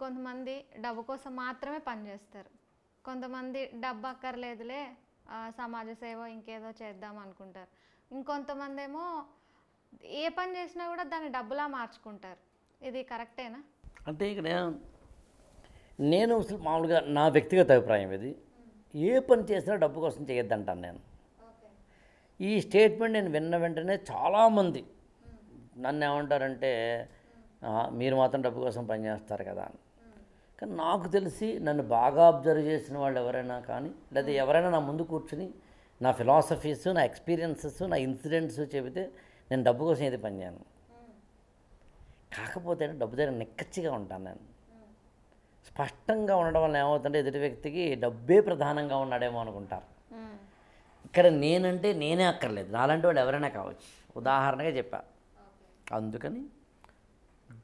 కొంతమంది డబ్బు కోసం మాత్రమే పనిచేస్తారు. కొంతమంది డబ్బు అక్కర్లేదులే సమాజ సేవ ఇంకేదో చేద్దాం అనుకుంటారు. ఇంకొంతమంది ఏమో ఏ పని చేసినా కూడా దాన్ని డబ్బులా మార్చుకుంటారు. ఇది కరెక్టేనా? అంటే ఇక్కడ నేను అసలు మామూలుగా నా వ్యక్తిగత అభిప్రాయం ఇది, ఏ పని చేసినా డబ్బు కోసం చేయొద్దంటాను నేను. ఈ స్టేట్మెంట్ నేను విన్న వెంటనే చాలామంది నన్ను ఏమంటారంటే మీరు మాత్రం డబ్బు కోసం పనిచేస్తారు కదా అని. కానీ నాకు తెలిసి నన్ను బాగా అబ్జర్వ్ చేసిన వాళ్ళు ఎవరైనా కానీ, లేదా ఎవరైనా నా ముందు కూర్చుని నా ఫిలాసఫీస్, నా ఎక్స్పీరియన్సెస్, నా ఇన్సిడెంట్స్ చెబితే నేను డబ్బు కోసం ఏది పనిచేయను. కాకపోతే డబ్బు దగ్గర నిక్కచ్చిగా ఉంటాను నేను. స్పష్టంగా ఉండడం వల్ల ఏమవుతుంటే ఎదుటి వ్యక్తికి డబ్బే ప్రధానంగా ఉన్నాడేమో అనుకుంటారు. ఇక్కడ నేనంటే నేనే అక్కర్లేదు, నాలాంటి వాళ్ళు ఎవరైనా కావచ్చు, ఉదాహరణగా చెప్పా. అందుకని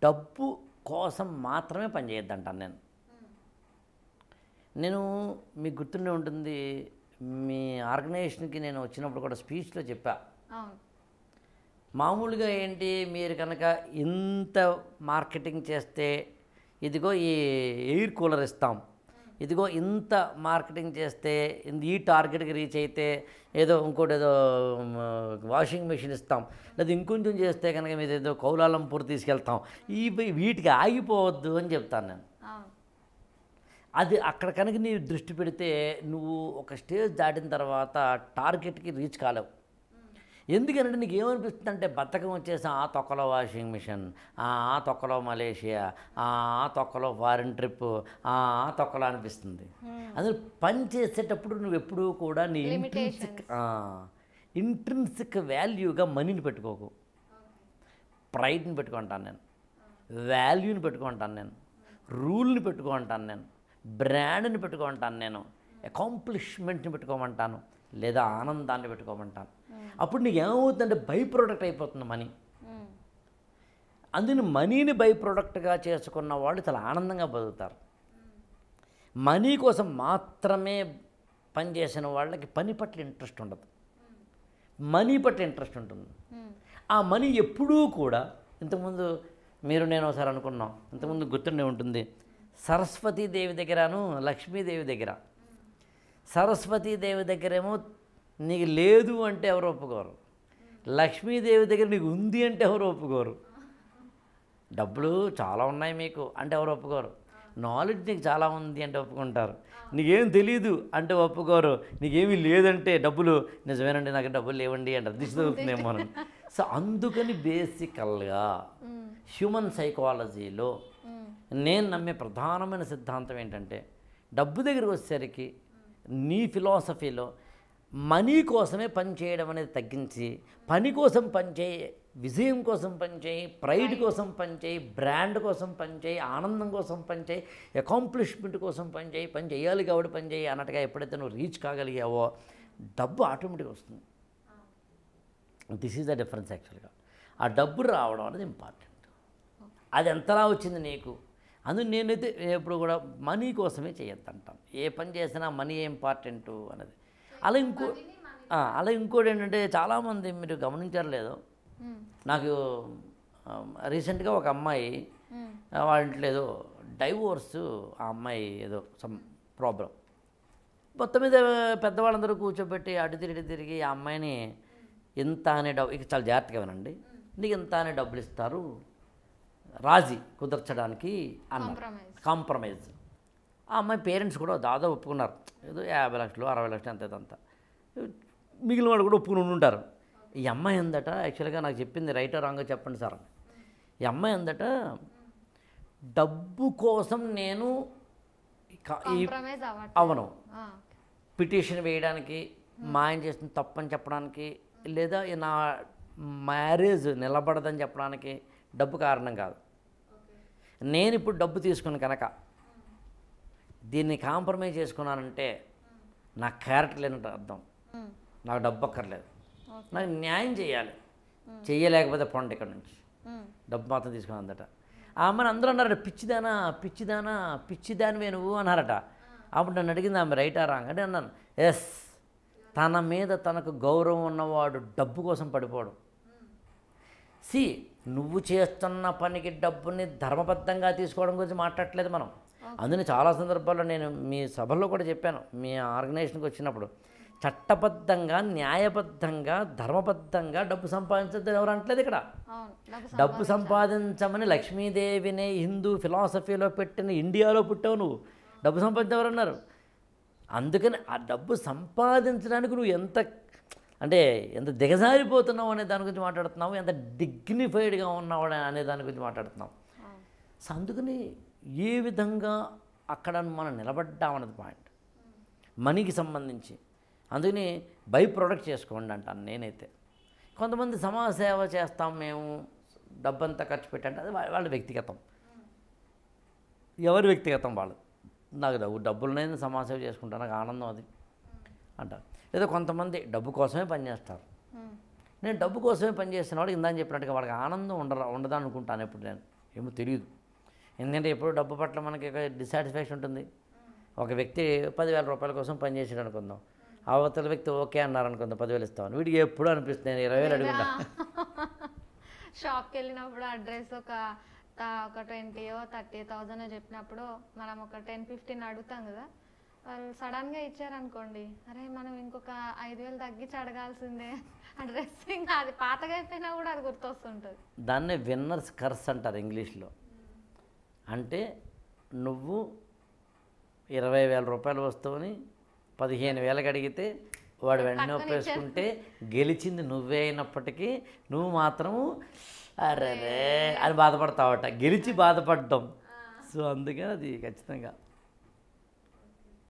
డబ్బు కోసం మాత్రమే పనిచేయొద్దంటాను నేను. నేను మీకు గుర్తుండే ఉంటుంది, మీ ఆర్గనైజేషన్కి నేను వచ్చినప్పుడు కూడా స్పీచ్లో చెప్పా, మామూలుగా ఏంటి మీరు కనుక ఇంత మార్కెటింగ్ చేస్తే ఇదిగో ఈ ఎయిర్ కూలర్ ఇస్తాం, ఇదిగో ఇంత మార్కెటింగ్ చేస్తే ఈ టార్గెట్కి రీచ్ అయితే ఏదో ఇంకోటి ఏదో వాషింగ్ మెషిన్ ఇస్తాం, లేదా ఇంకొంచెం చేస్తే కనుక మీరు ఏదో కౌలాలంపూర్ తీసుకెళ్తాం, వీటికి ఆగిపోవద్దు అని చెప్తాను నేను. అది అక్కడ కనుక నీ దృష్టి పెడితే నువ్వు ఒక స్టేజ్ దాటిన తర్వాత టార్గెట్కి రీచ్ కాలేవు. ఎందుకనంటే నీకు ఏమనిపిస్తుంది అంటే బద్ధకం వచ్చేసి ఆ తొక్కలో వాషింగ్ మిషన్, ఆ తొక్కలో మలేషియా, ఆ తొక్కలో ఫారిన్ ట్రిప్, ఆ తొక్కలో అనిపిస్తుంది. అందులో పని చేసేటప్పుడు నువ్వు ఎప్పుడూ కూడా నీ ఇంట్రిన్సిక్ వాల్యూగా మనీని పెట్టుకోకు, ప్రైడ్ని పెట్టుకుంటాను నేను, వాల్యూని పెట్టుకుంటాను నేను, రూల్ని పెట్టుకుంటాను నేను, బ్రాండ్ని పెట్టుకుంటాను నేను, అకాంప్లిష్మెంట్ని పెట్టుకోమంటాను, లేదా ఆనందాన్ని పెట్టుకోమంటాను. అప్పుడు నీకు ఏమవుతుందంటే బై ప్రోడక్ట్ అయిపోతుంది మనీ. అందుకని మనీని బై ప్రోడక్ట్గా చేసుకున్న వాళ్ళు చాలా ఆనందంగా బతుకుతారు. మనీ కోసం మాత్రమే పనిచేసిన వాళ్ళకి పని పట్ల ఇంట్రెస్ట్ ఉండదు, మనీ పట్ల ఇంట్రెస్ట్ ఉంటుంది. ఆ మనీ ఎప్పుడూ కూడా ఇంతకుముందు నేను ఒకసారి అనుకున్నాం, ఇంతకుముందు గుర్తుండే ఉంటుంది, సరస్వతీదేవి దగ్గరను లక్ష్మీదేవి దగ్గర. సరస్వతీదేవి దగ్గరేమో నీకు లేదు అంటే ఎవరు ఒప్పుకోరు, లక్ష్మీదేవి దగ్గర నీకు ఉంది అంటే ఎవరు ఒప్పుకోరు. డబ్బులు చాలా ఉన్నాయి మీకు అంటే ఎవరు ఒప్పుకోరు, నాలెడ్జ్ నీకు చాలా ఉంది అంటే ఒప్పుకుంటారు, నీకేం తెలీదు అంటే ఒప్పుకోరు, నీకేమీ లేదంటే డబ్బులు నిజమేనండి నాకు డబ్బులు లేవండి అంటారు, దిశ దొరుకుతుందేమో అని. సో అందుకని బేసికల్గా హ్యూమన్ సైకాలజీలో నేను నమ్మే ప్రధానమైన సిద్ధాంతం ఏంటంటే, డబ్బు దగ్గరికి వచ్చేసరికి నీ ఫిలాసఫీలో మనీ కోసమే పని చేయడం అనేది తగ్గించి, పని కోసం పనిచేయి, విజయం కోసం పనిచేయి, ప్రైడ్ కోసం పనిచేయి, బ్రాండ్ కోసం పనిచేయి, ఆనందం కోసం పనిచేయి, అకాంప్లిష్మెంట్ కోసం పనిచేయి, పని చేయాలి కాబట్టి పనిచేయి అన్నట్టుగా ఎప్పుడైతే నువ్వు రీచ్ కాగలిగావో డబ్బు ఆటోమేటిక్గా వస్తుంది. దిస్ ఈజ్ ద డిఫరెన్స్ యాక్చువల్గా. ఆ డబ్బు రావడం అనేది ఇంపార్టెంట్. అది ఎంతలా వచ్చింది నీకు, అందుకు నేనైతే ఎప్పుడు కూడా మనీ కోసమే చేయొద్దంటాను. ఏ పని చేసినా మనీ ఇంపార్టెంటు అనేది. అలా ఇంకోటి ఏంటంటే చాలామంది మీరు గమనించారు లేదో, నాకు రీసెంట్గా ఒక అమ్మాయి వాళ్ళ ఇంట్లో ఏదో డైవోర్సు, ఆ అమ్మాయి ఏదో సమ్ ప్రాబ్లం, మొత్తం మీద పెద్దవాళ్ళందరూ కూర్చోబెట్టి అటు తిరిగి ఆ అమ్మాయిని ఇంత అనే ఇక చాలా జాగ్రత్తగా వినండి, నీకు ఇంత అనే డబ్బులు ఇస్తారు రాజీ కుదర్చడానికి అన్నారు, కాంప్రమైజ్. ఆ అమ్మాయి పేరెంట్స్ కూడా దాదాపు ఒప్పుకున్నారు, ఏదో 50 లక్షలు 60 లక్షలు అంతేదంతా, మిగిలిన వాళ్ళు కూడా ఒప్పుకుని ఉంటారు. ఈ అమ్మాయి అందట యాక్చువల్గా నాకు చెప్పింది రైటో రాంగో చెప్పండి సార్, ఈ అమ్మాయి అందట డబ్బు కోసం నేను అవను పిటిషన్ వేయడానికి, మా ఆయన చేసిన తప్పని చెప్పడానికి, లేదా నా మ్యారేజ్ నిలబడదని చెప్పడానికి డబ్బు కారణం కాదు. నేను ఇప్పుడు డబ్బు తీసుకుని కనుక దీన్ని కాంప్రమైజ్ చేసుకున్నానంటే నా క్యారెక్టర్ లేనట్టు అర్థం. నాకు డబ్బు అక్కర్లేదు, నాకు న్యాయం చేయాలి, చెయ్యలేకపోతే పొండి ఇక్కడ నుంచి, డబ్బు మాత్రం తీసుకుని అందట. ఆ అమ్మని అందరూ అన్నారట, పిచ్చిదానివే నువ్వు అన్నారట. అప్పుడు నన్ను అడిగింది ఆమె రైటా రాంగ్ అంటే అన్నాను, ఎస్, తన మీద తనకు గౌరవం ఉన్నవాడు డబ్బు కోసం పడిపోవడం. నువ్వు చేస్తున్న పనికి డబ్బుని ధర్మబద్ధంగా తీసుకోవడం గురించి మాట్లాడట్లేదు మనం. అందుకని చాలా సందర్భాల్లో నేను మీ సభల్లో కూడా చెప్పాను, మీ ఆర్గనైజేషన్కి వచ్చినప్పుడు చట్టబద్ధంగా, న్యాయబద్ధంగా, ధర్మబద్ధంగా డబ్బు సంపాదించద్దని ఎవరు అనట్లేదు ఇక్కడ. డబ్బు సంపాదించమని లక్ష్మీదేవిని హిందూ ఫిలాసఫీలో పెట్టిన ఇండియాలో పుట్టావు నువ్వు, డబ్బు సంపాదించవరన్నారు. అందుకని ఆ డబ్బు సంపాదించడానికి నువ్వు ఎంత దిగజారిపోతున్నావు అనే దాని గురించి మాట్లాడుతున్నావు, ఎంత డిగ్నిఫైడ్గా ఉన్నావు అనే దాని గురించి మాట్లాడుతున్నావు. సో అందుకని ఏ విధంగా అక్కడ మనం నిలబడ్డామన్నది పాయింట్ మనీకి సంబంధించి. అందుకని బై ప్రొడక్ట్ చేసుకోండి అంటాను నేనైతే. కొంతమంది సమాజ సేవ చేస్తాం మేము, డబ్బంతా ఖర్చు పెట్టండి, అది వాళ్ళ వ్యక్తిగతం, ఎవరి వ్యక్తిగతం వాళ్ళు. నాకు డబ్బులు నేను సమాజ సేవ చేసుకుంటాను, నాకు ఆనందం అది అంటారు. లేదా కొంతమంది డబ్బు కోసమే పనిచేస్తారు. నేను డబ్బు కోసమే పనిచేస్తున్న వాడికి ఇందాక చెప్పినట్టుగా వాడికి ఆనందం ఉండదు అనుకుంటాను ఎప్పుడు నేను, ఏమో తెలియదు. ఎందుకంటే ఎప్పుడు డబ్బు పట్ల మనకి డిసాటిస్ఫాక్షన్ ఉంటుంది. ఒక వ్యక్తి 10,000 రూపాయల కోసం పనిచేసాడు అనుకుందాం, అవతల వ్యక్తి ఓకే అన్నారు అనుకుందాం, 10,000 ఇస్తాను, వీడికి ఎప్పుడు అనిపిస్తుంది నేను 20,000 అడుగుతా. షాప్కి వెళ్ళినప్పుడు అడ్రస్ ఒక 20,000 30,000 చెప్పినప్పుడు మనం ఒక 10-15 అడుగుతాం కదా, వాళ్ళు సడన్గా ఇచ్చారనుకోండి, అరే మనం ఇంకొక 5,000 తగ్గించి అడగాల్సిందే, ఆ డ్రెస్ ఇంకా అది పాతగా అయిపోయినా కూడా అది గుర్తొస్తుంటుంది. దాన్నే విన్నర్స్ కర్స్ అంటారు ఇంగ్లీష్లో. అంటే నువ్వు 20,000 రూపాయల వస్తువుని 15,000కి అడిగితే వాడు వెంటనే ఒప్పేసుకుంటే గెలిచింది నువ్వే అయినప్పటికీ నువ్వు మాత్రము అరే అని బాధపడతావట, గెలిచి బాధపడ్డాం. సో అందుకని అది ఖచ్చితంగా